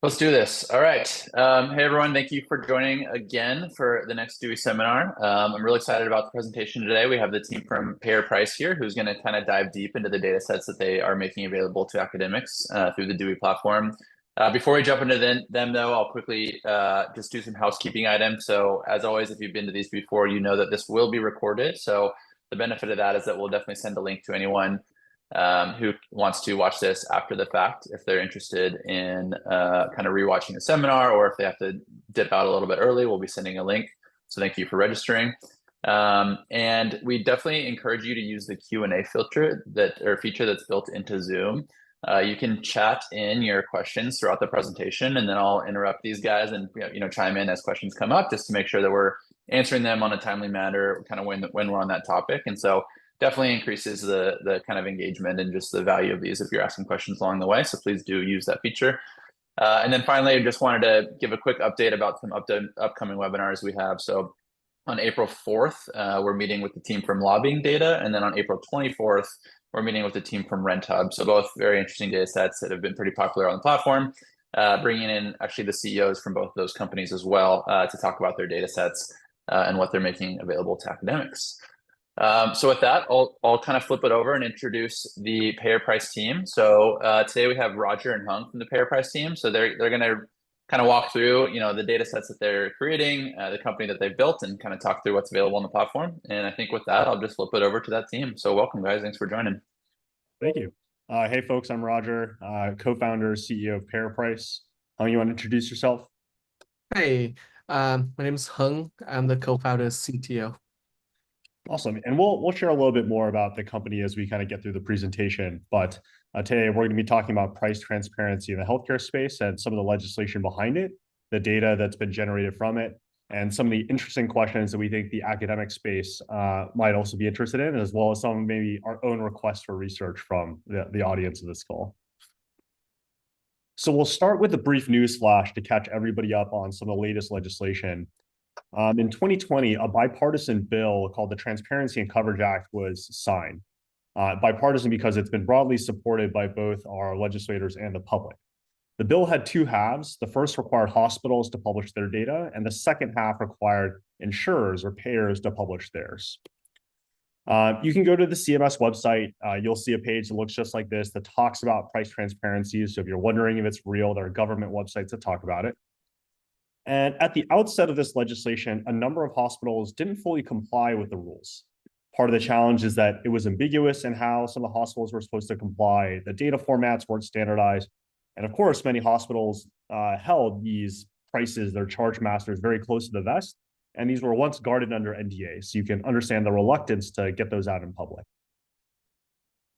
Let's do this. All right. Hey, everyone. Thank you for joining again for the next Dewey seminar. I'm really excited about the presentation today. We have the team from PayerPrice here who's going to kind of dive deep into the data sets that they are making available to academics through the Dewey platform. Before we jump into them, though, I'll quickly just do some housekeeping items. So as always, if you've been to these before, you know that this will be recorded. So the benefit of that is that we'll definitely send a link to anyone who wants to watch this after the fact if they're interested in kind of rewatching the seminar, or if they have to dip out a little bit early, we'll be sending a link. So thank you for registering. And we definitely encourage you to use the Q&A feature that's built into Zoom. You can chat in your questions throughout the presentation, and then I'll interrupt these guys and chime in as questions come up, just to make sure that we're answering them on a timely manner, kind of when we're on that topic. And so definitely increases the kind of engagement and just the value of these if you're asking questions along the way. So please do use that feature. And then finally, I just wanted to give a quick update about some upcoming webinars we have. So on April 4th, we're meeting with the team from Lobbying Data. And then on April 24th, we're meeting with the team from RentHub. So both very interesting data sets that have been pretty popular on the platform, bringing in actually the CEOs from both of those companies as well to talk about their data sets and what they're making available to academics. So with that, I'll kind of flip it over and introduce the PayerPrice team. So today we have Roger and Hung from the PayerPrice team. So they're going to kind of walk through the data sets that they're creating, the company that they've built, and kind of talk through what's available on the platform. And I think with that, I'll just flip it over to that team. So welcome, guys. Thanks for joining. Thank you. Hey, folks. I'm Roger, co-founder, CEO of PayerPrice. Hung, you want to introduce yourself? Hey, my name is Hung. I'm the co-founder CTO. Awesome. And we'll share a little bit more about the company as we kind of get through the presentation. But today we're going to be talking about price transparency in the healthcare space and some of the legislation behind it, the data that's been generated from it, and some of the interesting questions that we think the academic space might also be interested in, as well as some maybe our own requests for research from the audience of this call. So we'll start with a brief news flash to catch everybody up on some of the latest legislation. In 2020, a bipartisan bill called the Transparency and Coverage Act was signed. Bipartisan because it's been broadly supported by both our legislators and the public. The bill had two halves. The first required hospitals to publish their data, and the second half required insurers or payers to publish theirs. You can go to the CMS website. You'll see a page that looks just like this that talks about price transparency. So if you're wondering if it's real, there are government websites that talk about it. And at the outset of this legislation, a number of hospitals didn't fully comply with the rules. Part of the challenge is that it was ambiguous in how some of the hospitals were supposed to comply. The data formats weren't standardized. And of course, many hospitals held these prices, their charge masters, very close to the vest. And these were once guarded under NDA. So you can understand the reluctance to get those out in public.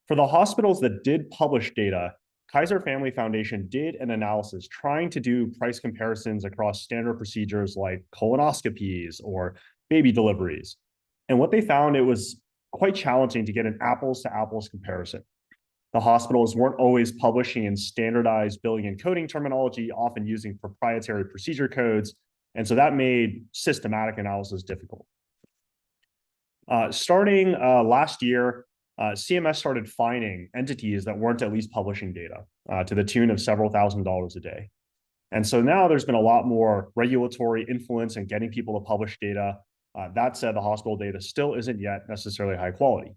For the hospitals that did publish data, Kaiser Family Foundation did an analysis trying to do price comparisons across standard procedures like colonoscopies or baby deliveries. And what they found, it was quite challenging to get an apples to apples comparison. The hospitals weren't always publishing in standardized billing and coding terminology, often using proprietary procedure codes. And so that made systematic analysis difficult. Starting last year, CMS started fining entities that weren't at least publishing data to the tune of several $1,000s a day. And so now there's been a lot more regulatory influence in getting people to publish data. That said, the hospital data still isn't yet necessarily high quality.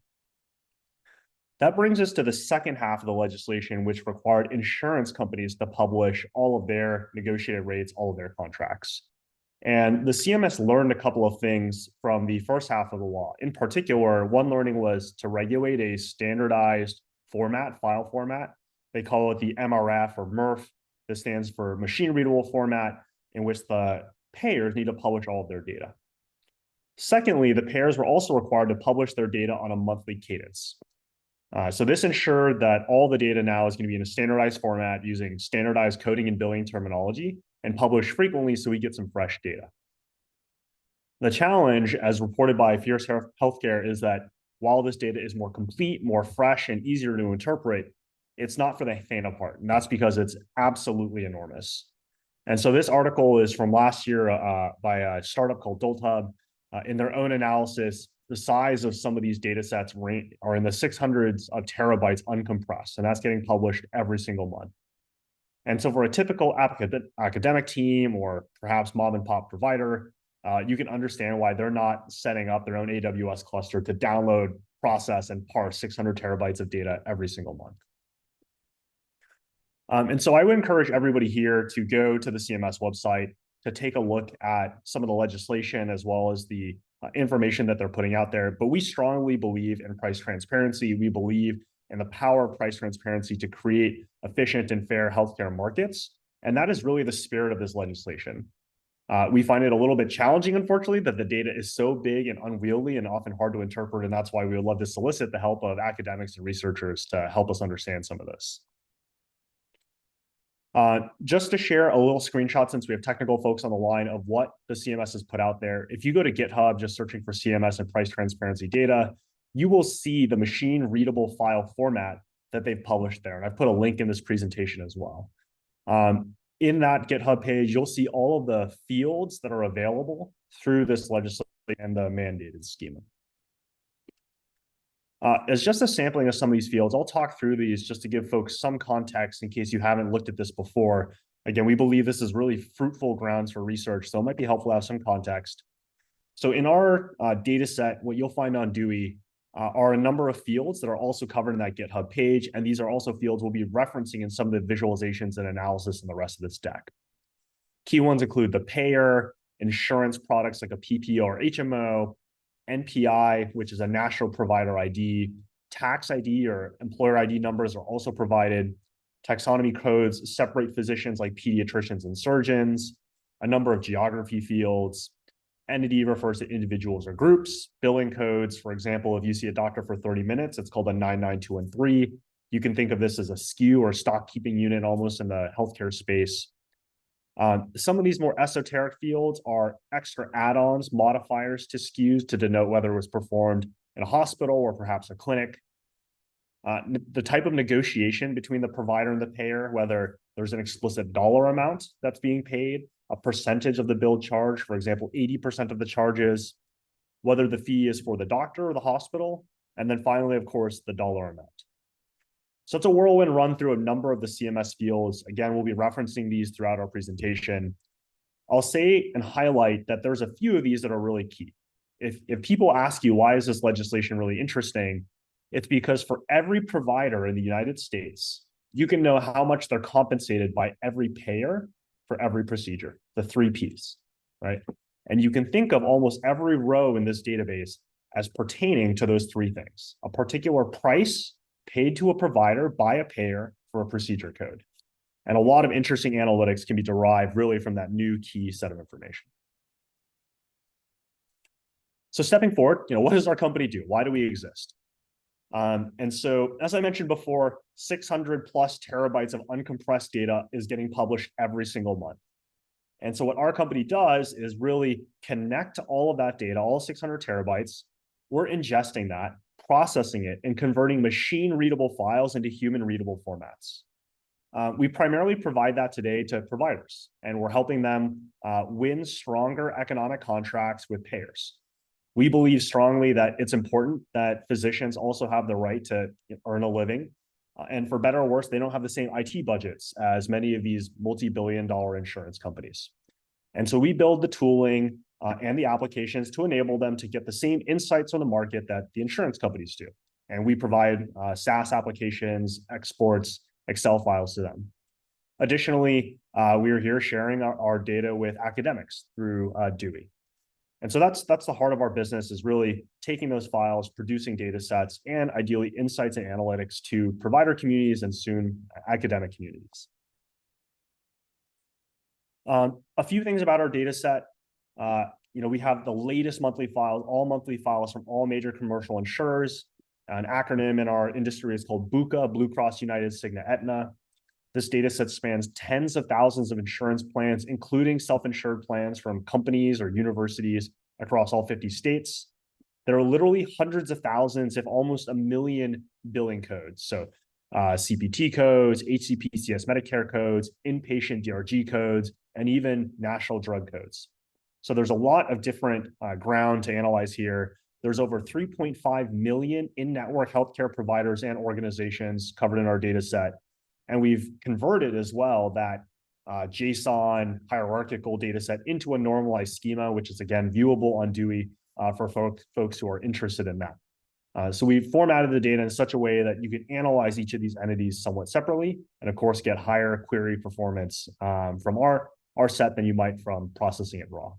That brings us to the second half of the legislation, which required insurance companies to publish all of their negotiated rates, all of their contracts. And the CMS learned a couple of things from the first half of the law. In particular, one learning was to regulate a standardized file format. They call it the MRF or MRF. This stands for machine readable format, in which the payers need to publish all of their data. Secondly, the payers were also required to publish their data on a monthly cadence. So this ensured that all the data now is going to be in a standardized format using standardized coding and billing terminology and published frequently so we get some fresh data. The challenge, as reported by Fierce Healthcare, is that while this data is more complete, more fresh, and easier to interpret, it's not for the faint of heart. And that's because it's absolutely enormous. And so this article is from last year by a startup called DoltHub. In their own analysis, the size of some of these data sets are in the 600s of terabytes uncompressed, and that's getting published every single month. And so for a typical academic team or perhaps mom and pop provider, you can understand why they're not setting up their own AWS cluster to download, process, and parse 600 terabytes of data every single month. And so I would encourage everybody here to go to the CMS website to take a look at some of the legislation as well as the information that they're putting out there. But we strongly believe in price transparency. We believe in the power of price transparency to create efficient and fair healthcare markets. And that is really the spirit of this legislation. We find it a little bit challenging, unfortunately, that the data is so big and unwieldy and often hard to interpret. And that's why we would love to solicit the help of academics and researchers to help us understand some of this. Just to share a little screenshot, since we have technical folks on the line, of what the CMS has put out there. If you go to GitHub, just searching for CMS and price transparency data, you will see the machine readable file format that they've published there. And I've put a link in this presentation as well. In that GitHub page, you'll see all of the fields that are available through this legislation and the mandated schema. As just a sampling of some of these fields, I'll talk through these just to give folks some context in case you haven't looked at this before. Again, we believe this is really fruitful grounds for research, so it might be helpful to have some context. So in our data set, what you'll find on Dewey are a number of fields that are also covered in that GitHub page, and these are also fields we'll be referencing in some of the visualizations and analysis in the rest of this deck. Key ones include the payer, insurance products like a PPO or HMO, NPI, which is a national provider ID, tax ID or employer ID numbers are also provided. Taxonomy codes separate physicians like pediatricians and surgeons, a number of geography fields. Entity refers to individuals or groups. Billing codes, for example, if you see a doctor for 30 minutes, it's called a 99213. You can think of this as a SKU or stock keeping unit almost in the healthcare space. Some of these more esoteric fields are extra add-ons, modifiers to SKUs to denote whether it was performed in a hospital or perhaps a clinic. The type of negotiation between the provider and the payer, whether there's an explicit dollar amount that's being paid, a percentage of the bill charge, for example, 80% of the charges, whether the fee is for the doctor or the hospital, and then finally, of course, the dollar amount. So it's a whirlwind run through a number of the CMS fields. Again, we'll be referencing these throughout our presentation. I'll say and highlight that there's a few of these that are really key. If people ask you, why is this legislation really interesting? It's because for every provider in the United States, you can know how much they're compensated by every payer for every procedure, the 3 Ps, right? And you can think of almost every row in this database as pertaining to those 3 things: a particular price paid to a provider by a payer for a procedure code. And a lot of interesting analytics can be derived really from that new key set of information. So stepping forward, what does our company do? Why do we exist? And so, as I mentioned before, 600 plus terabytes of uncompressed data is getting published every single month. And so what our company does is really connect all of that data, all 600 terabytes. We're ingesting that, processing it, and converting machine-readable files into human-readable formats. We primarily provide that today to providers, and we're helping them win stronger economic contracts with payers. We believe strongly that it's important that physicians also have the right to earn a living. And for better or worse, they don't have the same IT budgets as many of these multi-billion-dollar insurance companies. And so we build the tooling and the applications to enable them to get the same insights on the market that the insurance companies do. And we provide SaaS applications, exports, Excel files to them. Additionally, we are here sharing our data with academics through Dewey. And so that's the heart of our business, is really taking those files, producing data sets, and ideally insights and analytics to provider communities and soon academic communities. A few things about our data set. We have the latest monthly files, all monthly files from all major commercial insurers. An acronym in our industry is called BUCA, Blue Cross United, Cigna, Aetna. This data set spans tens of thousands of insurance plans, including self-insured plans from companies or universities across all 50 states. There are literally hundreds of thousands, if almost 1 million billing codes. So CPT codes, HCPCS Medicare codes, inpatient DRG codes, and even national drug codes. So there's a lot of different ground to analyze here. There's over 3.5 million in-network healthcare providers and organizations covered in our data set. And we've converted as well that JSON hierarchical data set into a normalized schema, which is again viewable on Dewey for folks who are interested in that. So we've formatted the data in such a way that you can analyze each of these entities somewhat separately, and of course get higher query performance from our set than you might from processing it raw.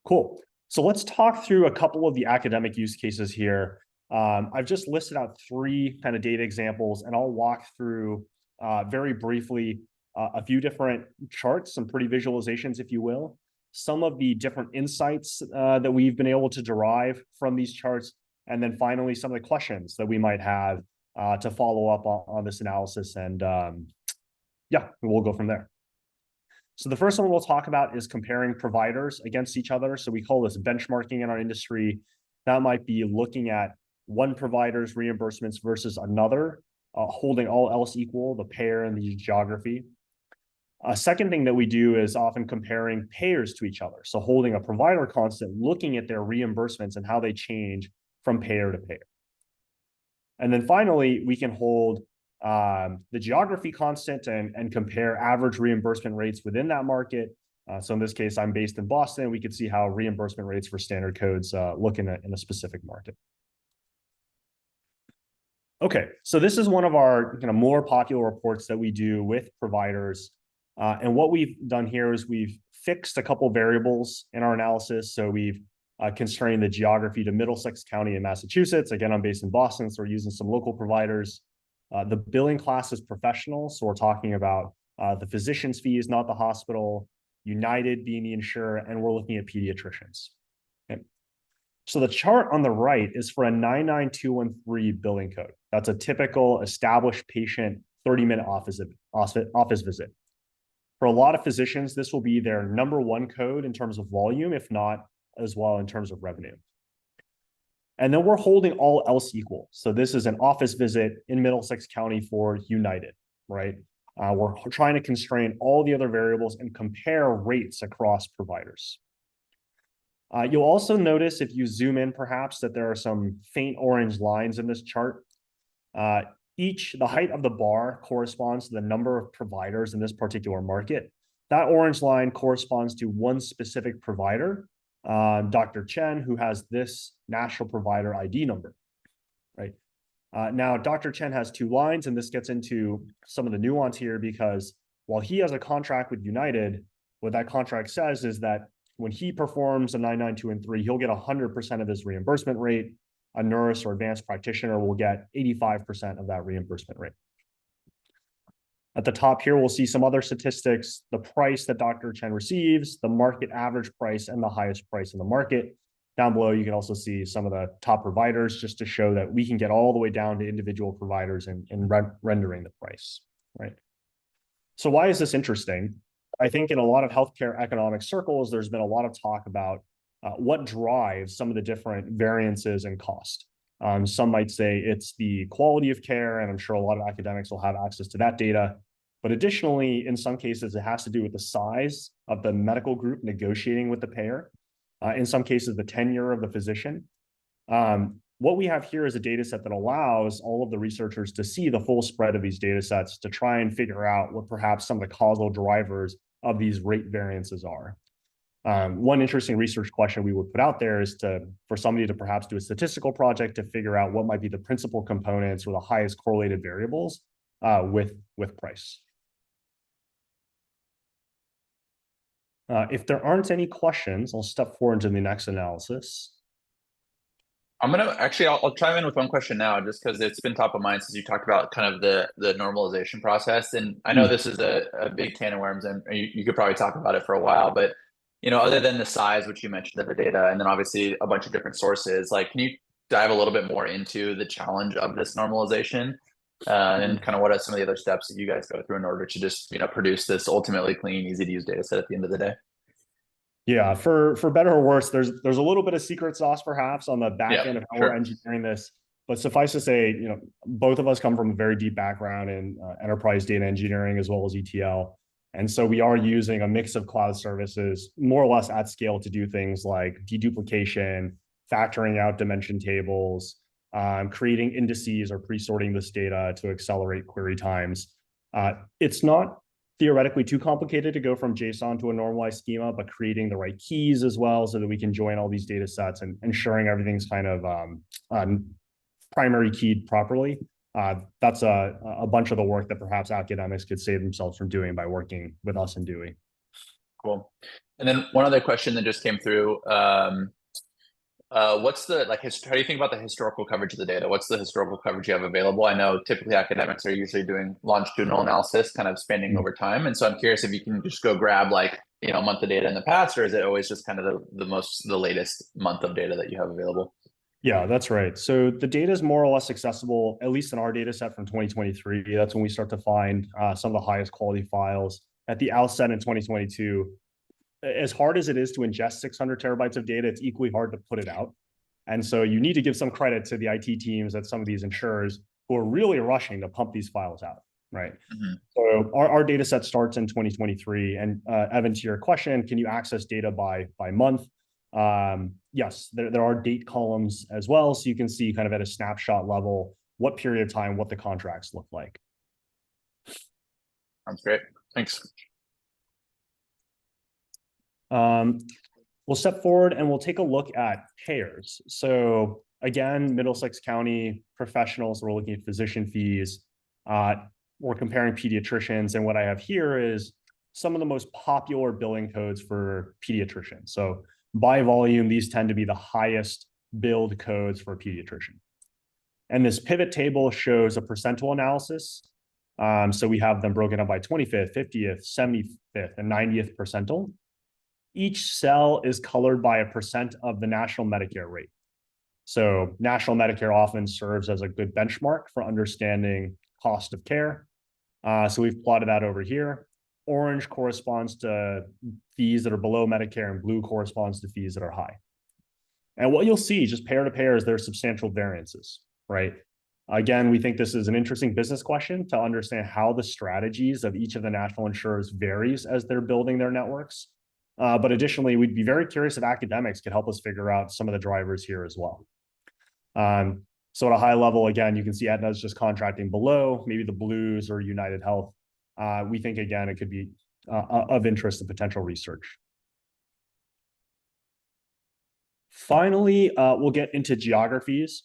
Cool. So let's talk through a couple of the academic use cases here. I've just listed out 3 kind of data examples, and I'll walk through very briefly a few different charts, some pretty visualizations, if you will, some of the different insights that we've been able to derive from these charts, and then finally some of the questions that we might have to follow up on this analysis. And yeah, we'll go from there. So the first one we'll talk about is comparing providers against each other. So we call this benchmarking in our industry. That might be looking at one provider's reimbursements versus another, holding all else equal, the payer and the geography. A second thing that we do is often comparing payers to each other. So holding a provider constant, looking at their reimbursements and how they change from payer to payer. And then finally, we can hold the geography constant and compare average reimbursement rates within that market. So in this case, I'm based in Boston. We could see how reimbursement rates for standard codes look in a specific market. Okay, so this is one of our kind of more popular reports that we do with providers. And what we've done here is we've fixed a couple variables in our analysis. So we've constrained the geography to Middlesex County in Massachusetts. Again, I'm based in Boston, so we're using some local providers. The billing class is professional, so we're talking about the physician's fees, not the hospital, United being the insurer, and we're looking at pediatricians. Okay. So the chart on the right is for a 99213 billing code. That's a typical established patient 30-minute office visit. For a lot of physicians, this will be their #1 code in terms of volume, if not as well in terms of revenue. And then we're holding all else equal. So this is an office visit in Middlesex County for United, right? We're trying to constrain all the other variables and compare rates across providers. You'll also notice if you zoom in perhaps that there are some faint orange lines in this chart. The height of the bar corresponds to the number of providers in this particular market. That orange line corresponds to one specific provider, Dr. Chen, who has this national provider ID number, right? Now, Dr. Chen has 2 lines, and this gets into some of the nuance here because while he has a contract with United, what that contract says is that when he performs a 99213, he'll get 100% of his reimbursement rate. A nurse or advanced practitioner will get 85% of that reimbursement rate. At the top here, we'll see some other statistics, the price that Dr. Chen receives, the market average price, and the highest price in the market. Down below, you can also see some of the top providers just to show that we can get all the way down to individual providers in rendering the price, right? So why is this interesting? I think in a lot of healthcare economic circles, there's been a lot of talk about what drives some of the different variances in cost. Some might say it's the quality of care, and I'm sure a lot of academics will have access to that data. But additionally, in some cases, it has to do with the size of the medical group negotiating with the payer. In some cases, the tenure of the physician. What we have here is a data set that allows all of the researchers to see the full spread of these data sets to try and figure out what perhaps some of the causal drivers of these rate variances are. One interesting research question we would put out there is for somebody to perhaps do a statistical project to figure out what might be the principal components or the highest correlated variables with price. If there aren't any questions, I'll step forward to the next analysis. I'll chime in with one question now, just because it's been top of mind since you talked about kind of the normalization process. And I know this is a big can of worms, and you could probably talk about it for a while, but other than the size, which you mentioned of the data, and then obviously a bunch of different sources, like, can you dive a little bit more into the challenge of this normalization and kind of what are some of the other steps that you guys go through in order to just, produce this ultimately clean, easy to use data set at the end of the day? Yeah, for better or worse, there's a little bit of secret sauce perhaps on the back end of how we're engineering this. But suffice to say, both of us come from a very deep background in enterprise data engineering as well as ETL. And so we are using a mix of cloud services more or less at scale to do things like deduplication, factoring out dimension tables, creating indices or pre-sorting this data to accelerate query times. It's not theoretically too complicated to go from JSON to a normalized schema, but creating the right keys as well so that we can join all these data sets and ensuring everything's kind of primary keyed properly. That's a bunch of the work that perhaps academics could save themselves from doing by working with us in Dewey. Cool. And then one other question that just came through. What's the how do you think about the historical coverage of the data? What's the historical coverage you have available? I know typically academics are usually doing longitudinal analysis, kind of spanning over time. And so I'm curious if you can just go grab a month of data in the past, or is it always just kind of the latest month of data that you have available? Yeah, that's right. So the data is more or less accessible, at least in our data set from 2023. That's when we start to find some of the highest quality files. At the outset in 2022, as hard as it is to ingest 600 terabytes of data, it's equally hard to put it out. And so you need to give some credit to the IT teams at some of these insurers who are really rushing to pump these files out, right? Mm-hmm. So our data set starts in 2023. And Evan, to your question, can you access data by month? Yes, there are date columns as well. So you can see kind of at a snapshot level, what period of time, what the contracts look like. Sounds great. Thanks. We'll step forward and we'll take a look at payers. So again, Middlesex County professionals, we're looking at physician fees. We're comparing pediatricians. And what I have here is some of the most popular billing codes for pediatricians. So by volume, these tend to be the highest billed codes for a pediatrician. And this pivot table shows a percentile analysis. So we have them broken up by 25th, 50th, 75th, and 90th percentile. Each cell is colored by a percent of the national Medicare rate. So national Medicare often serves as a good benchmark for understanding cost of care. So we've plotted that over here. Orange corresponds to fees that are below Medicare, and blue corresponds to fees that are high. And what you'll see, just pair to pair, is there's substantial variances, right? Again, we think this is an interesting business question to understand how the strategies of each of the national insurers varies as they're building their networks. But additionally, we'd be very curious if academics could help us figure out some of the drivers here as well. So at a high level, again, you can see Aetna's just contracting below, maybe the Blues or United Health. We think, again, it could be of interest to potential research. Finally, we'll get into geographies.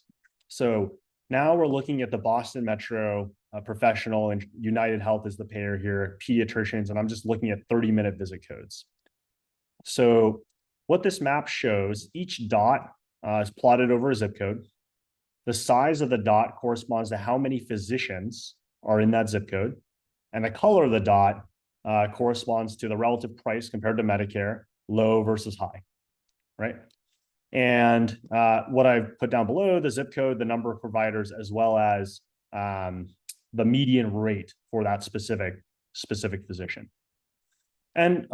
So now we're looking at the Boston Metro professional, and United Health is the payer here, pediatricians, and I'm just looking at 30-minute visit codes. So what this map shows, each dot is plotted over a zip code. The size of the dot corresponds to how many physicians are in that zip code. And the color of the dot corresponds to the relative price compared to Medicare, low versus high, right? And what I've put down below, the zip code, the number of providers, as well as the median rate for that specific physician. And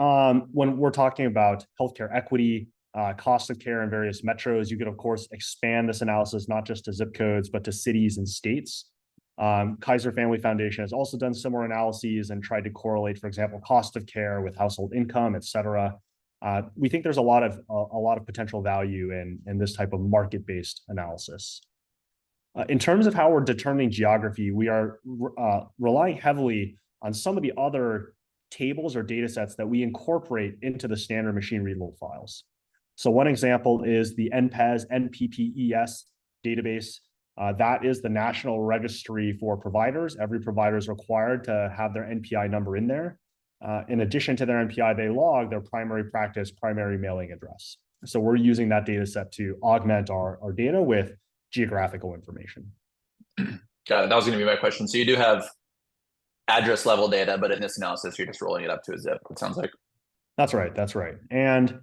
when we're talking about healthcare equity, cost of care in various metros, you could, of course, expand this analysis not just to zip codes, but to cities and states. Kaiser Family Foundation has also done similar analyses and tried to correlate, for example, cost of care with household income, et cetera. We think there's a lot of potential value in this type of market-based analysis. In terms of how we're determining geography, we are relying heavily on some of the other tables or data sets that we incorporate into the standard machine readable files. So one example is the NPPES database. That is the National Registry for Providers. Every provider is required to have their NPI number in there. In addition to their NPI, they log their primary practice, primary mailing address. So we're using that data set to augment our data with geographical information. Got it. That was going to be my question. So you do have address level data, but in this analysis, you're just rolling it up to a zip, it sounds like. That's right. That's right. And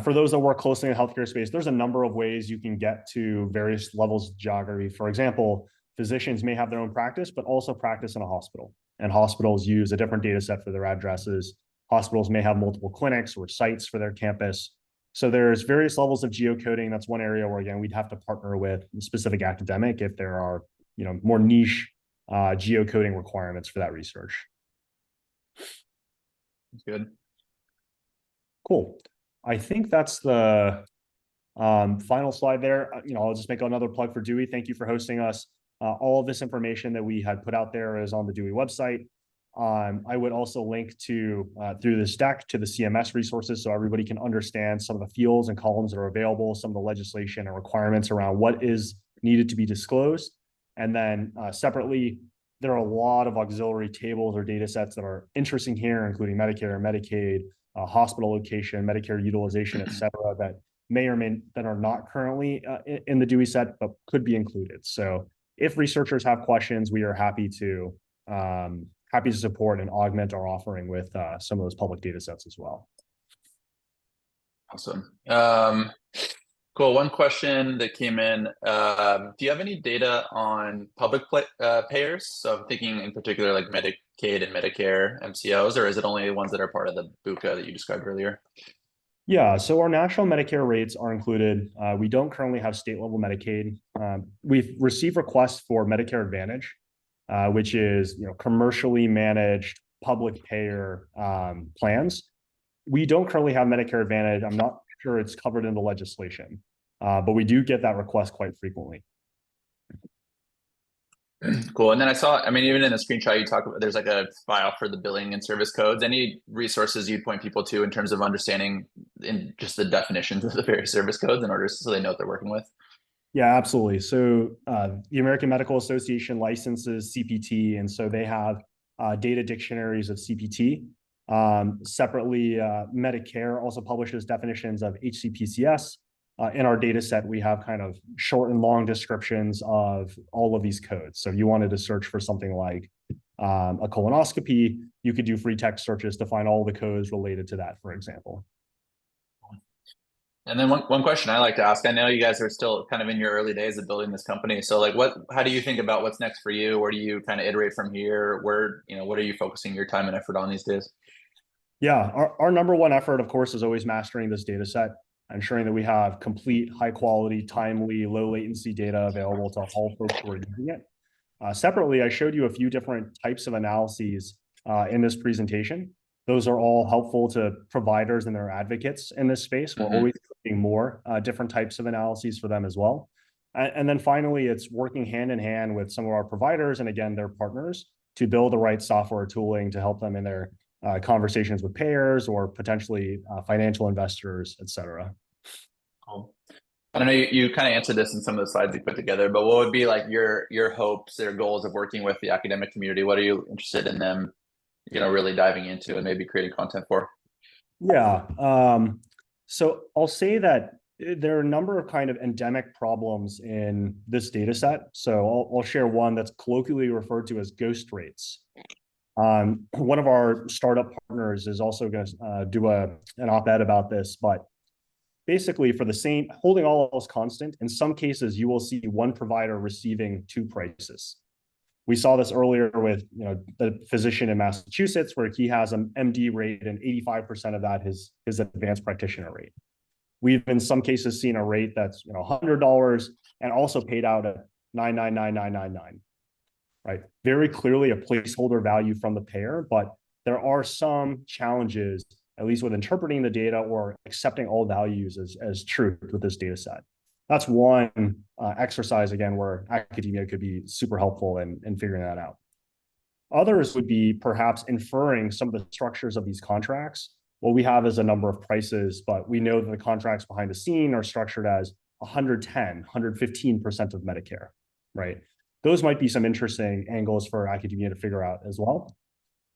for those that work closely in the healthcare space, there's a number of ways you can get to various levels of geography. For example, physicians may have their own practice, but also practice in a hospital. And hospitals use a different data set for their addresses. Hospitals may have multiple clinics or sites for their campus. So there's various levels of geocoding. That's one area where, again, we'd have to partner with a specific academic if there are, more niche geocoding requirements for that research. Good. Cool. I think that's the Final slide there. I'll just make another plug for Dewey. Thank you for hosting us. All of this information that we had put out there is on the Dewey website. I would also link to through this deck to the CMS resources so everybody can understand some of the fields and columns that are available, some of the legislation and requirements around what is needed to be disclosed. And then separately, there are a lot of auxiliary tables or data sets that are interesting here, including Medicare, Medicaid, hospital location, Medicare utilization, et cetera, that may or may that are not currently in the Dewey set, but could be included. So if researchers have questions, we are happy to support and augment our offering with some of those public data sets as well. Awesome. Cool. One question that came in. Do you have any data on public payers? So I'm thinking in particular like Medicaid and Medicare MCOs, or is it only ones that are part of the BUCA that you described earlier? Yeah, so our national Medicare rates are included. We don't currently have state level Medicaid. We've received requests for Medicare Advantage, which is commercially managed public payer plans. We don't currently have Medicare Advantage. I'm not sure it's covered in the legislation, but we do get that request quite frequently. Cool. And then I saw, I mean, even in the screenshot you talk about, there's like a file for the billing and service codes. Any resources you'd point people to in terms of understanding in just the definitions of the various service codes in order so they know what they're working with? Yeah, absolutely. So the American Medical Association licenses CPT, and so they have data dictionaries of CPT. Separately, Medicare also publishes definitions of HCPCS. In our data set, we have kind of short and long descriptions of all of these codes. So if you wanted to search for something like a colonoscopy, you could do free text searches to find all the codes related to that, for example. And then one question I like to ask, I know you guys are still kind of in your early days of building this company. So like how do you think about what's next for you? Where do you kind of iterate from here? Where, what are you focusing your time and effort on these days? Yeah, our number one effort, of course, is always mastering this data set, ensuring that we have complete, high quality, timely, low latency data available to all folks who are using it. Separately, I showed you a few different types of analyses in this presentation. Those are all helpful to providers and their advocates in this space. We're always doing more different types of analyses for them as well. And then finally, it's working hand in hand with some of our providers and again, their partners to build the right software tooling to help them in their conversations with payers or potentially financial investors, et cetera. Cool. I don't know, you kind of answered this in some of the slides you put together, but what would be like your hopes or goals of working with the academic community? What are you interested in them, really diving into and maybe creating content for? Yeah. So I'll say that there are a number of kind of endemic problems in this data set. So I'll share one that's colloquially referred to as ghost rates. One of our startup partners is also going to do an op-ed about this, but basically for the same, holding all else constant, in some cases, you will see one provider receiving two prices. We saw this earlier with the physician in Massachusetts, where he has an MD rate and 85% of that is his advanced practitioner rate. We've in some cases seen a rate that's $100 and also paid out at $999,999. Right, very clearly a placeholder value from the payer, but there are some challenges, at least with interpreting the data or accepting all values as truth with this data set. That's one exercise, again, where academia could be super helpful in figuring that out. Others would be perhaps inferring some of the structures of these contracts. What we have is a number of prices, but we know that the contracts behind the scene are structured as 110, 115% of Medicare, right? Those might be some interesting angles for academia to figure out as well.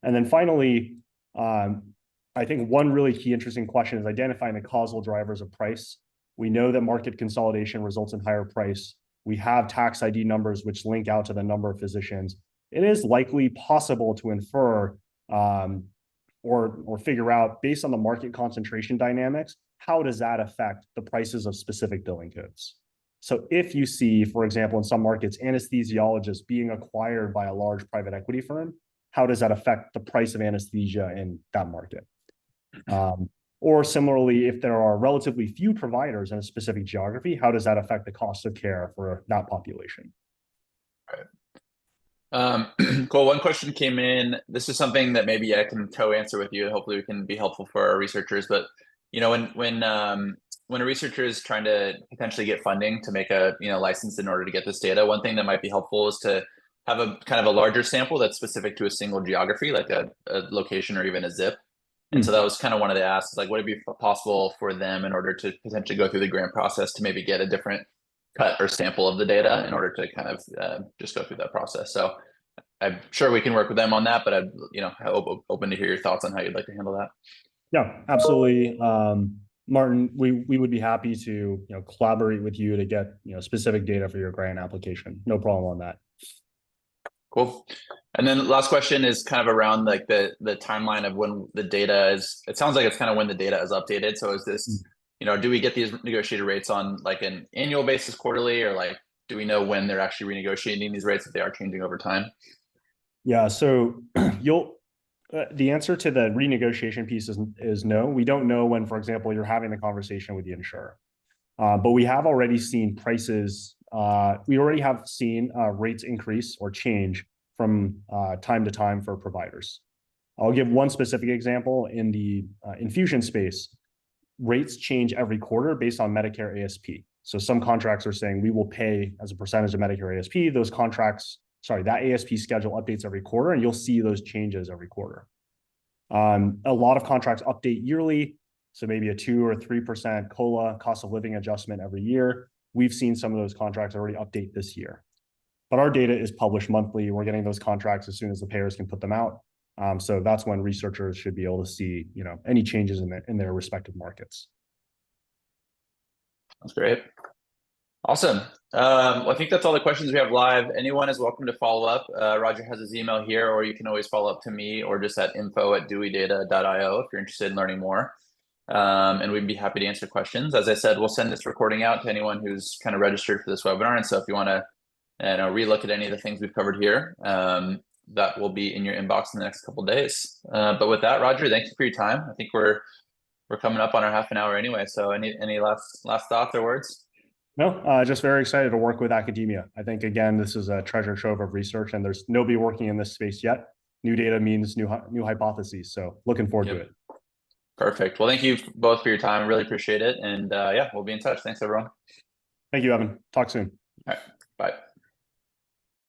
And then finally, I think one really key interesting question is identifying the causal drivers of price. We know that market consolidation results in higher price. We have tax ID numbers which link out to the number of physicians. It is likely possible to infer or figure out, based on the market concentration dynamics, how does that affect the prices of specific billing codes? So if you see, for example, in some markets, anesthesiologists being acquired by a large private equity firm, how does that affect the price of anesthesia in that market? Or similarly, if there are relatively few providers in a specific geography, how does that affect the cost of care for that population? Right. Cool. One question came in. This is something that maybe I can co-answer with you. Hopefully we can be helpful for our researchers. But when when a researcher is trying to potentially get funding to make a license in order to get this data, one thing that might be helpful is to have a kind of a larger sample that's specific to a single geography, like a location or even a zip. And so that was kind of one of the asks, like, would it be possible for them in order to potentially go through the grant process to maybe get a different cut or sample of the data in order to kind of just go through that process? So I'm sure we can work with them on that, but I'm open to hear your thoughts on how you'd like to handle that. Yeah, absolutely. Martin, we would be happy to collaborate with you to get specific data for your grant application. No problem on that. Cool. And then last question is kind of around like the timeline of when the data is, it sounds like it's kind of when the data is updated. So is this, do we get these negotiated rates on like an annual basis, quarterly, or like, do we know when they're actually renegotiating these rates if they are changing over time? Yeah, so the answer to the renegotiation piece is no. We don't know when, for example, you're having the conversation with the insurer. But we have already seen prices, we already have seen rates increase or change from time to time for providers. I'll give one specific example. In the infusion space, rates change every quarter based on Medicare ASP. So some contracts are saying we will pay as a percentage of Medicare ASP. Those contracts, that ASP schedule updates every quarter, and you'll see those changes every quarter. A lot of contracts update yearly. So maybe a 2 or 3% COLA, cost of living adjustment every year. We've seen some of those contracts already update this year. But our data is published monthly. We're getting those contracts as soon as the payers can put them out. So that's when researchers should be able to see, any changes in their respective markets. That's great. Awesome. Well, I think that's all the questions we have live. Anyone is welcome to follow up. Roger has his email here, or you can always follow up to me or just at info@deweydata.io if you're interested in learning more. And we'd be happy to answer questions. As I said, we'll send this recording out to anyone who's kind of registered for this webinar. And so if you want to relook at any of the things we've covered here, that will be in your inbox in the next couple of days. But with that, Roger, thank you for your time. I think we're coming up on our half an hour anyway. So any last thoughts or words? No, just very excited to work with academia. I think, again, this is a treasure trove of research, and there's nobody working in this space yet. New data means new hypotheses. So looking forward to it. Perfect. Well, thank you both for your time. Really appreciate it. And yeah, we'll be in touch. Thanks, everyone. Thank you, Evan. Talk soon. All right. Bye.